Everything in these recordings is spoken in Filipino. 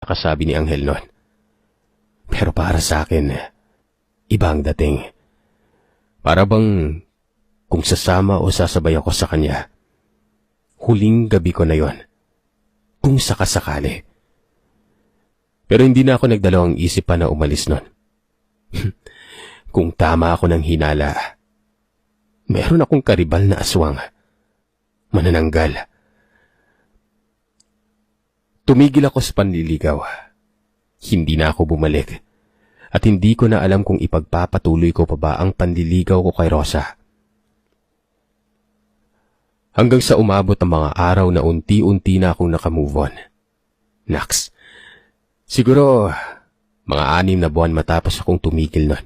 Kasabi ni Anghel nun. Pero para sa akin, iba ang dating. Para bang kung sasama o sasabay ako sa kanya, huling gabi ko na yon, kung sakasakali. Pero hindi na ako nagdalawang isip pa na umalis nun. Kung tama ako ng hinala, meron akong karibal na aswang, manananggal. Tumigil ako sa panliligaw. Hindi na ako bumalik. At hindi ko na alam kung ipagpapatuloy ko pa ba ang panliligaw ko kay Rosa. Hanggang sa umabot ang mga araw na unti-unti na akong nakamove on. Naks, siguro mga 6 na buwan matapos akong tumigil nun.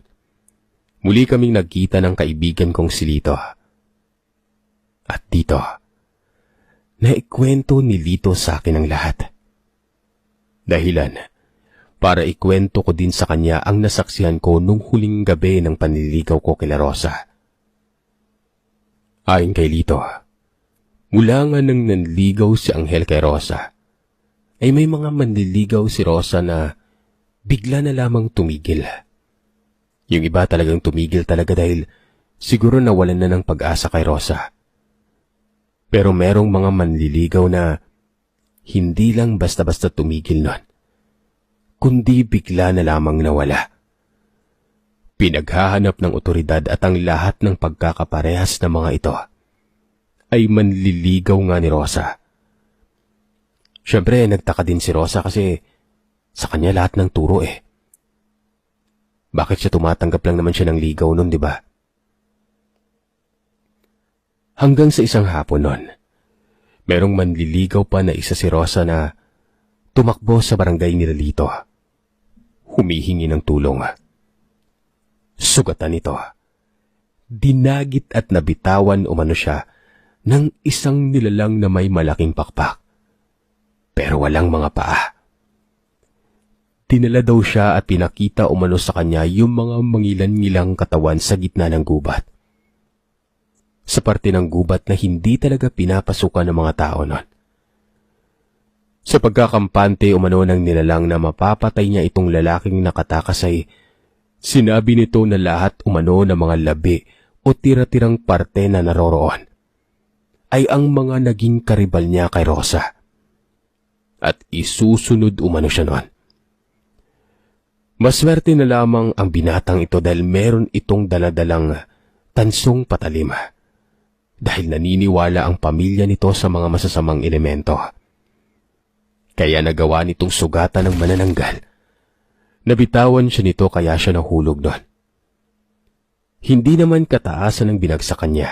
Muli kaming nagkita ng kaibigan kong si Lito. At dito, naikwento ni Lito sa akin ang lahat. Dahilan, para ikwento ko din sa kanya ang nasaksihan ko nung huling gabi ng panliligaw ko kila Rosa. Ayon kay Lito, mula nga nang nanligaw si Anghel kay Rosa, ay may mga manliligaw si Rosa na bigla na lamang tumigil. Yung iba talagang tumigil talaga dahil siguro nawalan na ng pag-asa kay Rosa. Pero merong mga manliligaw na hindi lang basta-basta tumigil nun, kundi bigla na lamang nawala. Pinaghahanap ng otoridad at ang lahat ng pagkakaparehas na mga ito ay manliligaw nga ni Rosa. Siyempre, nagtaka din si Rosa kasi sa kanya lahat ng turo eh. Bakit siya tumatanggap lang naman siya ng ligaw nun, di ba? Hanggang sa isang hapon nun, merong manliligaw pa na isa si Rosa na tumakbo sa barangay ni Lito. Humihingi ng tulong. Sugatan nito. Dinagit at nabitawan umano siya ng isang nilalang na may malaking pakpak. Pero walang mga paa. Dinala daw siya at pinakita umano sa kanya yung mga mangilan-ngilang katawan sa gitna ng gubat. Sa parte ng gubat na hindi talaga pinapasukan ng mga tao nun. Sa pagkakampante umano ng nilalang na mapapatay niya itong lalaking nakatakas ay sinabi nito na lahat umano ng mga labi o tira-tirang parte na naroroon ay ang mga naging karibal niya kay Rosa. At isusunod umano siya nun. Maswerte na lamang ang binatang ito dahil meron itong daladalang tansong patalim. Dahil naniniwala ang pamilya nito sa mga masasamang elemento. Kaya nagawa nitong sugatan ng manananggal. Nabitawan siya nito kaya siya nahulog doon. Hindi naman kataasan ang binagsakan niya.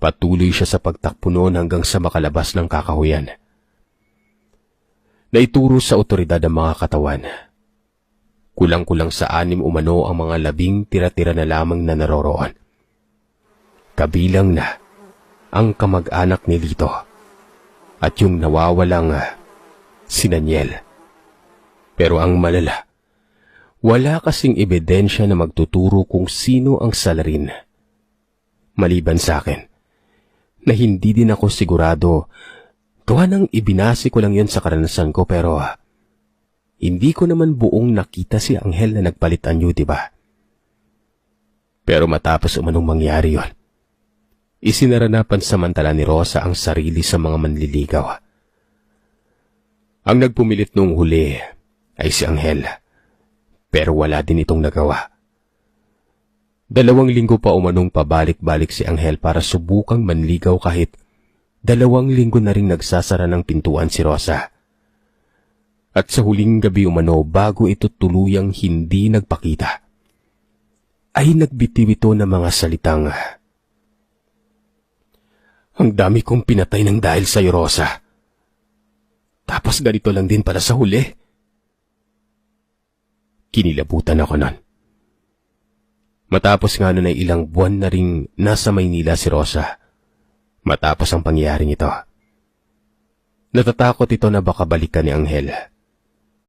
Patuloy siya sa pagtakbo noon hanggang sa makalabas ng kakahuyan. Naituro sa otoridad ang mga katawan. Kulang-kulang sa 6 umano ang mga labing tira-tira na lamang na naroroon. Kabilang na ang kamag-anak ni Lito at yung nawawalang si Daniel. Pero ang malala, wala kasing ebidensya na magtuturo kung sino ang salarin. Maliban sa akin, na hindi din ako sigurado, gawa nang ibinasi ko lang yon sa karanasan ko pero hindi ko naman buong nakita si Anghel na nagpalit anyo, diba? Pero matapos umanong mangyari yon, isinara na pansamantala ni Rosa ang sarili sa mga manliligaw. Ang nagpumilit nung huli ay si Anghel, pero wala din itong nagawa. 2 linggo pa umanong pabalik-balik si Anghel para subukang manligaw kahit 2 linggo na ring nagsasara ng pintuan si Rosa. At sa huling gabi umano bago ito tuluyang hindi nagpakita, ay nagbitiw ito ng mga salitang, "Ang dami kong pinatay ng dahil sa'yo, Rosa. Tapos ganito lang din pala sa huli." Kinilabutan ako nun. Matapos nga nun ay ilang buwan na ring nasa Maynila si Rosa. Matapos ang pangyayaring ito. Natatakot ito na baka balikan ni Anghel.